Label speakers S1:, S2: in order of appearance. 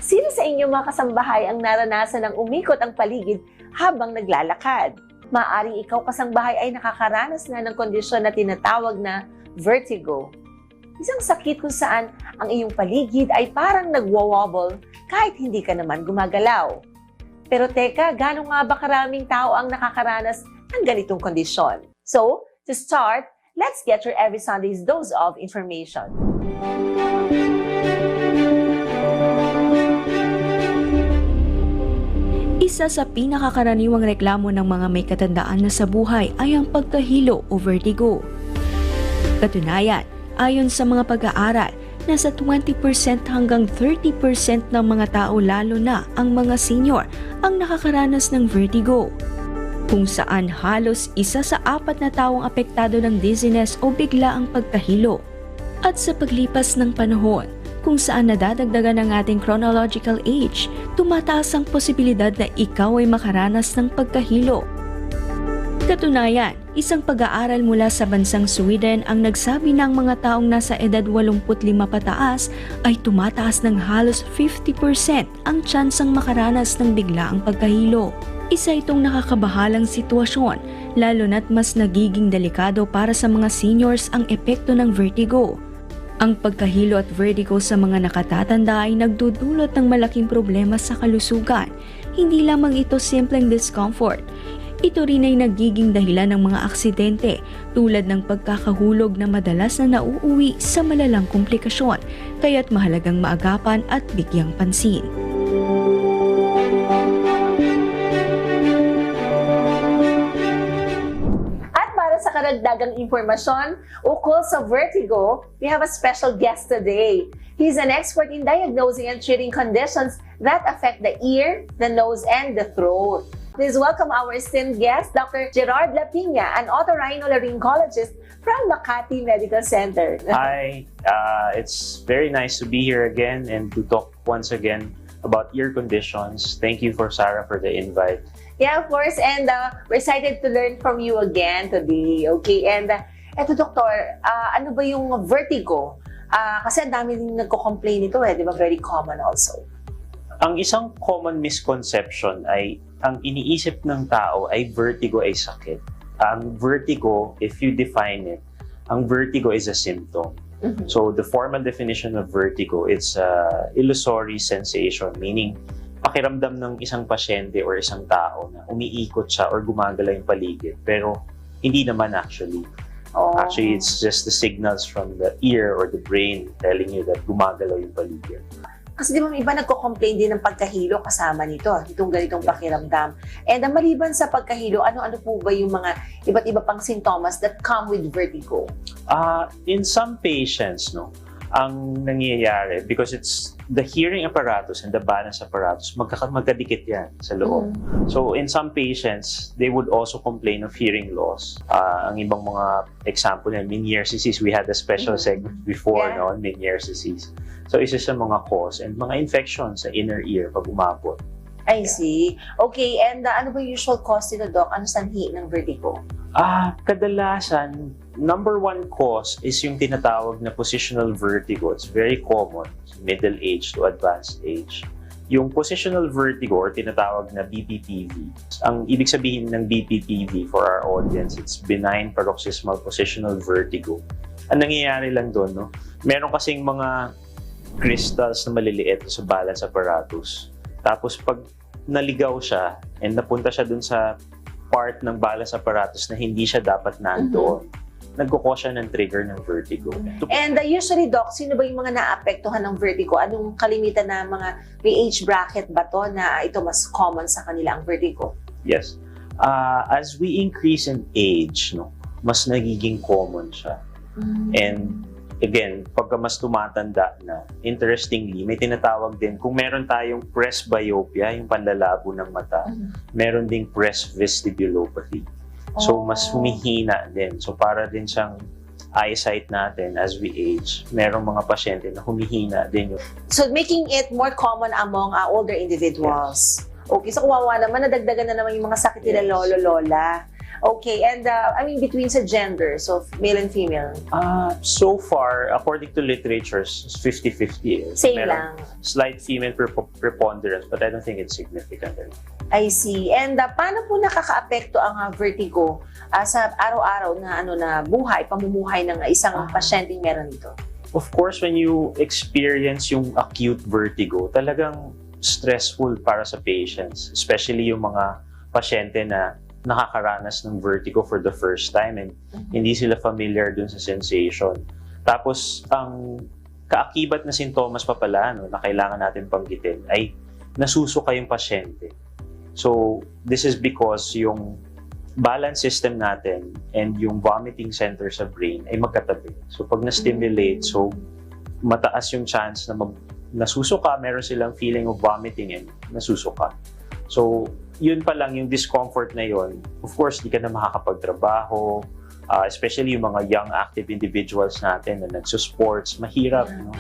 S1: Sino sa inyong mga kasambahay ang naranasan ng umikot ang paligid habang naglalakad? Maaaring ikaw kasambahay ay nakakaranas na ng kondisyon na tinatawag na vertigo. Isang sakit kung saan ang iyong paligid ay parang nagwa-wobble kahit hindi ka naman gumagalaw. Pero teka, gaano nga ba karaming tao ang nakakaranas ng ganitong kondisyon? So, to start, let's get your every Sunday's dose of information.
S2: Isa sa pinakakaraniwang reklamo ng mga may katandaan na sa buhay ay ang pagkahilo o vertigo. Katunayan, ayon sa mga pag-aaral, nasa 20% hanggang 30% ng mga tao, lalo na ang mga senior, ang nakakaranas ng vertigo. Kung saan halos isa sa 4 na taong apektado ng dizziness o bigla ang pagkahilo. At sa paglipas ng panahon, kung saan nadadagdagan ang ating chronological age, tumataas ang posibilidad na ikaw ay makaranas ng pagkahilo. Katunayan, isang pag-aaral mula sa bansang Sweden ang nagsabi na ang mga taong nasa edad 85 pataas ay tumataas ng halos 50% ang tsansang makaranas ng biglaang pagkahilo. Isa itong nakakabahalang sitwasyon, lalo na't mas nagiging delikado para sa mga seniors ang epekto ng vertigo. Ang pagkahilo at vertigo sa mga nakatatanda ay nagdudulot ng malaking problema sa kalusugan. Hindi lamang ito simpleng discomfort. Ito rin ay nagiging dahilan ng mga aksidente tulad ng pagkakahulog na madalas na nauuwi sa malalang komplikasyon, kaya't mahalagang maagapan at bigyang pansin.
S1: Sa karagdagang impormasyon ukol sa vertigo, we have a special guest today. He's an expert in diagnosing and treating conditions that affect the ear, the nose, and the throat. Please welcome our esteemed guest, Dr. Gerard Lapina, an otorhinolaryngologist from Makati Medical Center.
S3: Hi, it's very nice to be here again and to talk once again about ear conditions. Thank you for Sarah for the invite.
S1: Yeah, of course. And we're excited to learn from you again today. Okay, and eto doktor, ano ba yung vertigo? Kasi ang dami din nagko-complain ito di ba? Very common also.
S3: Ang isang common misconception ay ang iniisip ng tao ay vertigo ay sakit. Ang vertigo, if you define it, ang vertigo is a symptom. Mm-hmm. So the formal definition of vertigo, it's illusory sensation, meaning pakiramdam ng isang pasyente or isang tao na umiikot siya or gumagalaw yung paligid. Pero hindi naman actually. Actually, it's just the signals from the ear or the brain telling you that gumagalaw yung paligid.
S1: Kasi di ba may iba nagko-complain din ng pagkahilo kasama nito, itong ganitong pakiramdam. And maliban sa pagkahilo, ano-ano po ba yung mga iba't iba pang sintomas that come with vertigo?
S3: In some patients, ang nangyayari, because it's the hearing apparatus and the balance apparatus, magkadikit yan sa loob. So in some patients, they would also complain of hearing loss. Ang ibang mga example yan, Meniere's disease, we had a special segment before, Meniere's disease. So isa sa mga cause and mga infections sa inner ear pag umabot.
S1: I see. Okay, and ano ba yung usual cause nito, Doc? Ano sanhi ng vertigo?
S3: Kadalasan, number 1 cause is yung tinatawag na positional vertigo. It's very common, middle age to advanced age. Yung positional vertigo or tinatawag na BPPV. Ang ibig sabihin ng BPPV for our audience, it's benign paroxysmal positional vertigo. Ang nangyayari lang doon, meron kasing mga crystals na maliliit sa balance apparatus. Tapos pag naligaw siya and napunta siya dun sa part ng balance apparatus na hindi siya dapat nandoon, nagkukos siya ng trigger ng vertigo.
S1: And usually, Doc, sino ba yung mga naapektuhan ng vertigo? Anong kalimitan na mga may age bracket ba to na ito mas common sa kanila ang vertigo?
S3: Yes. As we increase in age, mas nagiging common siya. And again, pagka mas tumatanda na, interestingly, may tinatawag din, kung meron tayong presbyopia, yung panlalabo ng mata, meron ding presvestibulopathy. So, mas humihina din. So, para din siyang eyesight natin as we age. Merong mga pasyente na humihina din.
S1: So, making it more common among older individuals. Yes. Okay, so kawawa naman, nadagdagan na naman yung mga sakit nila lolo-lola. Okay, and between sa gender, so male and female,
S3: So far, according to literature, it's 50-50.
S1: same
S3: Meron
S1: lang.
S3: slight female preponderance, but I don't think it's significant.
S1: I see. And paano po nakakaapekto ang vertigo sa araw-araw na buhay, pamumuhay ng isang pasyenteng meron nito?
S3: Of course, when you experience yung acute vertigo, talagang stressful para sa patients, especially yung mga pasyente na nakakaranas ng vertigo for the first time and hindi sila familiar dun sa sensation. Tapos, ang kaakibat na sintomas pa pala na kailangan natin banggitin ay nasusuka yung pasyente. So, this is because yung balance system natin and yung vomiting center sa brain ay magkatabi. So, pag na-stimulate, so mataas yung chance na nasusuka, meron silang feeling of vomiting and nasusuka. So, yun pa lang, yung discomfort na yun, of course, di ka na makakapagtrabaho, especially yung mga young active individuals natin na nagsusports, mahirap, no?